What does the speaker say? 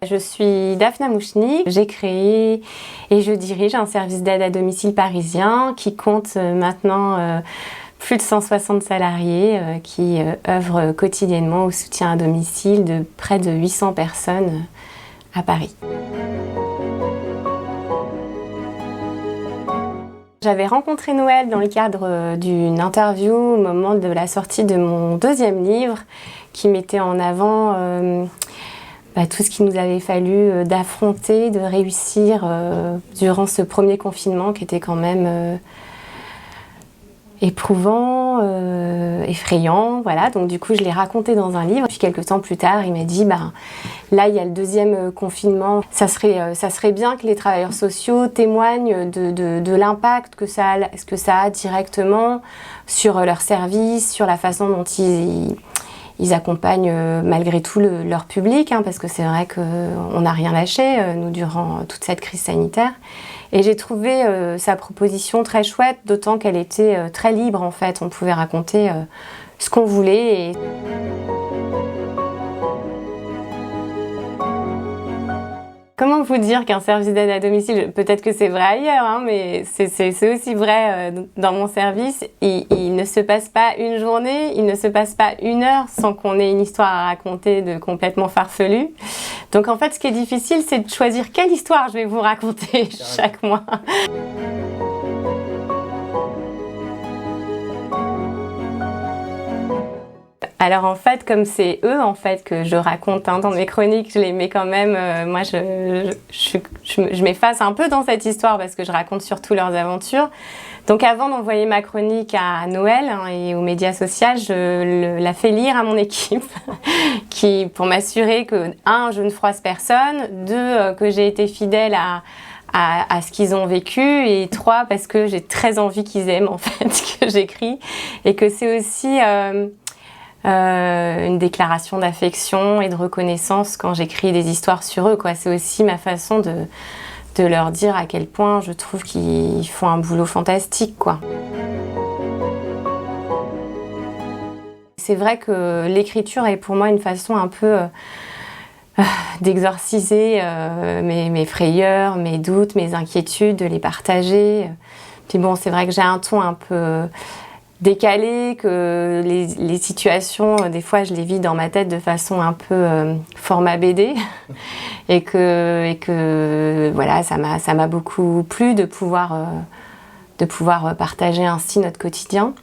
Je suis Daphna Mouchnik, j'ai créé et je dirige un service d'aide à domicile parisien qui compte maintenant plus de 160 salariés qui œuvrent quotidiennement au soutien à domicile de près de 800 personnes à Paris. J'avais rencontré Noël dans le cadre d'une interview au moment de la sortie de mon deuxième livre qui mettait en avant tout ce qu'il nous avait fallu d'affronter, de réussir durant ce premier confinement qui était quand même éprouvant, effrayant, voilà. Donc du coup je l'ai raconté dans un livre. Puis quelques temps plus tard il m'a dit là il y a le deuxième confinement, ça serait bien que les travailleurs sociaux témoignent de l'impact que ça a directement sur leur service, sur la façon dont ils accompagnent malgré tout leur public, parce que c'est vrai qu'on n'a rien lâché, nous, durant toute cette crise sanitaire. Et j'ai trouvé sa proposition très chouette, d'autant qu'elle était très libre en fait. On pouvait raconter ce qu'on voulait. Comment vous dire qu'un service d'aide à domicile, peut-être que c'est vrai ailleurs, mais c'est aussi vrai dans mon service, il ne se passe pas une journée, il ne se passe pas une heure sans qu'on ait une histoire à raconter de complètement farfelue. Donc en fait, ce qui est difficile, c'est de choisir quelle histoire je vais vous raconter chaque mois. Alors en fait, comme c'est eux en fait que je raconte dans mes chroniques, je les mets quand même. Moi, je m'efface un peu dans cette histoire parce que je raconte surtout leurs aventures. Donc avant d'envoyer ma chronique à Noël et aux médias sociaux, je la fais lire à mon équipe, pour m'assurer que je ne froisse personne, 2, que j'ai été fidèle à ce qu'ils ont vécu, et 3, parce que j'ai très envie qu'ils aiment en fait ce que j'écris, et que c'est aussi une déclaration d'affection et de reconnaissance quand j'écris des histoires sur eux, quoi. C'est aussi ma façon de leur dire à quel point je trouve qu'ils font un boulot fantastique, quoi. C'est vrai que l'écriture est pour moi une façon un peu d'exorciser mes frayeurs, mes doutes, mes inquiétudes, de les partager. Puis bon, c'est vrai que j'ai un ton un peu décalé, que les situations, des fois je les vis dans ma tête de façon un peu format BD, et que voilà, ça m'a beaucoup plu de pouvoir partager ainsi notre quotidien.